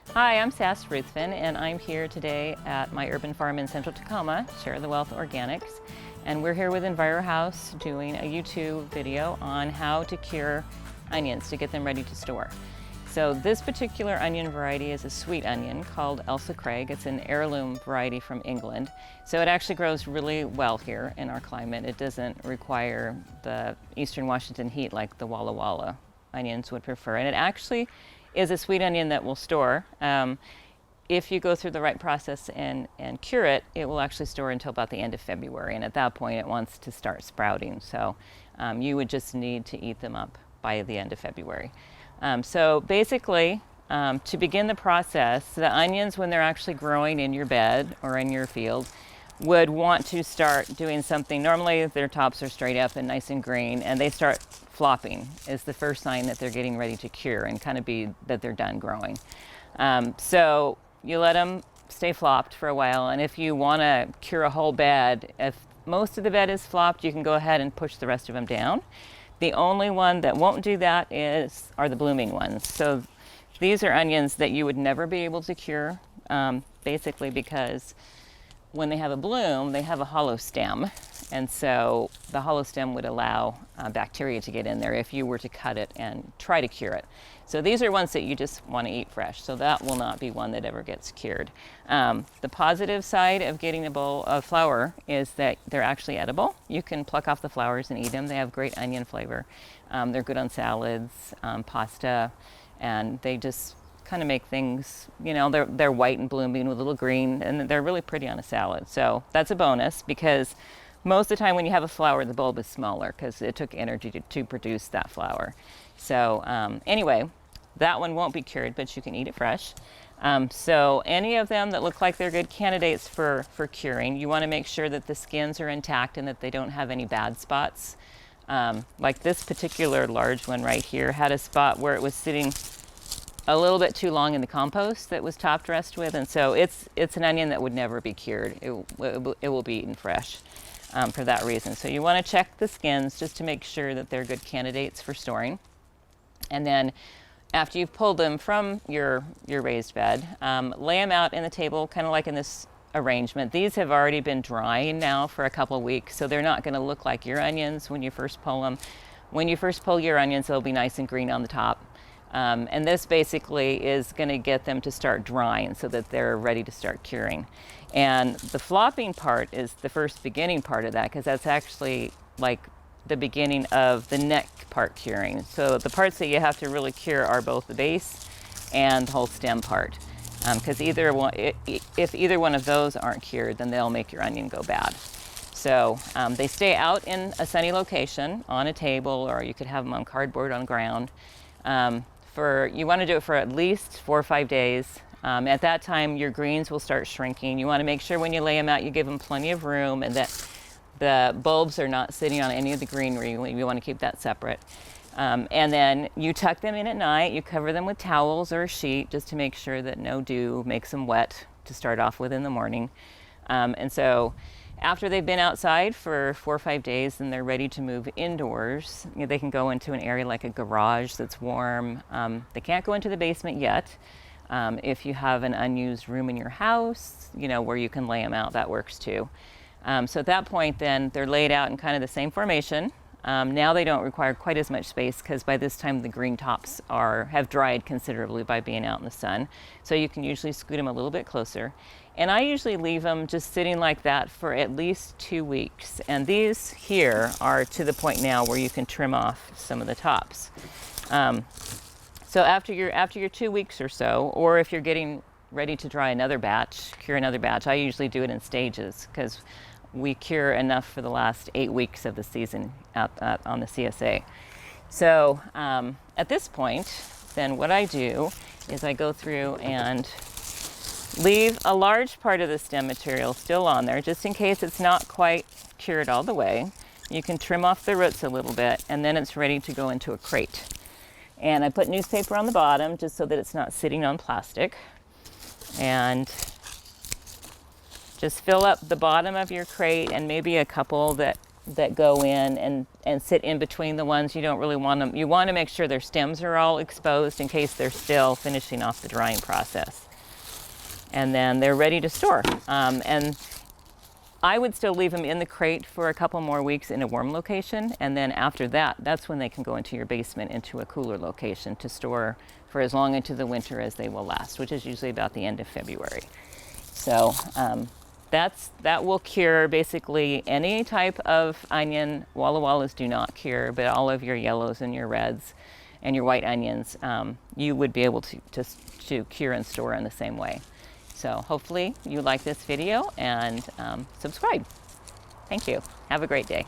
Hi, I'm Sass Ruthven, and I'm here today at my urban farm in central Tacoma, Share the Wealth Organics. And we're here with EnviroHouse doing a YouTube video on how to cure onions to get them ready to store. So this particular onion variety is a sweet onion called Elsa Craig. It's an heirloom variety from England. So it actually grows really well here in our climate. It doesn't require the Eastern Washington heat like the Walla Walla onions would prefer. And it actually is a sweet onion that will store. If you go through the right process and cure it, it will actually store until about the end of February. And at that point, it wants to start sprouting. So you would just need to eat them up by the end of February. So basically, to begin the process, the onions, when they're actually growing in your bed or in your field, would want to start doing something. Normally their tops are straight up and nice and green, and they start flopping is the first sign that they're getting ready to cure and kind of be that they're done growing. So you let them stay flopped for a while, and if you want to cure a whole bed, if most of the bed is flopped, you can go ahead and push the rest of them down. The only one that won't do that are the blooming ones. So these are onions that you would never be able to cure, basically because when they have a bloom, they have a hollow stem. And so the hollow stem would allow bacteria to get in there if you were to cut it and try to cure it. So these are ones that you just want to eat fresh. So that will not be one that ever gets cured. The positive side of getting a bowl of flower is that they're actually edible. You can pluck off the flowers and eat them. They have great onion flavor. They're good on salads, pasta, and they just kind of make things, you know, they're white and blooming with a little green, and they're really pretty on a salad. So that's a bonus, because most of the time when you have a flower, the bulb is smaller because it took energy to produce that flower. So anyway, that one won't be cured, but you can eat it fresh. So any of them that look like they're good candidates for curing, you want to make sure that the skins are intact and that they don't have any bad spots. Like this particular large one right here had a spot where it was sitting a little bit too long in the compost that was top dressed with, and so it's an onion that would never be cured. It will be eaten fresh for that reason. So you want to check the skins just to make sure that they're good candidates for storing. And then after you've pulled them from your raised bed, lay them out in the table, kind of like in this arrangement. These have already been drying now for a couple of weeks, so they're not going to look like your onions when you first pull them. When you first pull your onions, they'll be nice and green on the top. And this basically is going to get them to start drying so that they're ready to start curing. And the flopping part is the first beginning part of that, because that's actually like the beginning of the neck part curing. So the parts that you have to really cure are both the base and the whole stem part. Because if either one of those aren't cured, then they'll make your onion go bad. So they stay out in a sunny location on a table, or you could have them on cardboard on ground. You want to do it for at least 4 or 5 days. At that time, your greens will start shrinking. You want to make sure when you lay them out, you give them plenty of room and that the bulbs are not sitting on any of the greenery. You want to keep that separate. And then you tuck them in at night. You cover them with towels or a sheet just to make sure that no dew makes them wet to start off with in the morning. And so after they've been outside for 4 or 5 days and they're ready to move indoors, you know, they can go into an area like a garage that's warm. They can't go into the basement yet. If you have an unused room in your house, you know, where you can lay them out, that works too. So at that point, then they're laid out in kind of the same formation. Now they don't require quite as much space because by this time the green tops have dried considerably by being out in the sun. So you can usually scoot them a little bit closer. And I usually leave them just sitting like that for at least 2 weeks. And these here are to the point now where you can trim off some of the tops. So after your 2 weeks or so, or if you're getting ready to cure another batch, I usually do it in stages because we cure enough for the last 8 weeks of the season on the CSA. So at this point, then what I do is I go through and leave a large part of the stem material still on there, just in case it's not quite cured all the way. You can trim off the roots a little bit, and then it's ready to go into a crate. And I put newspaper on the bottom just so that it's not sitting on plastic. And just fill up the bottom of your crate and maybe a couple that that go in and sit in between the ones. You don't really want them. You want to make sure their stems are all exposed in case they're still finishing off the drying process. And then they're ready to store. And I would still leave them in the crate for a couple more weeks in a warm location, and then after that, that's when they can go into your basement into a cooler location to store for as long into the winter as they will last, which is usually about the end of February. So that will cure basically any type of onion. Walla Wallas do not cure, but all of your yellows and your reds and your white onions, you would be able to cure and store in the same way. So hopefully you like this video and subscribe. Thank you. Have a great day.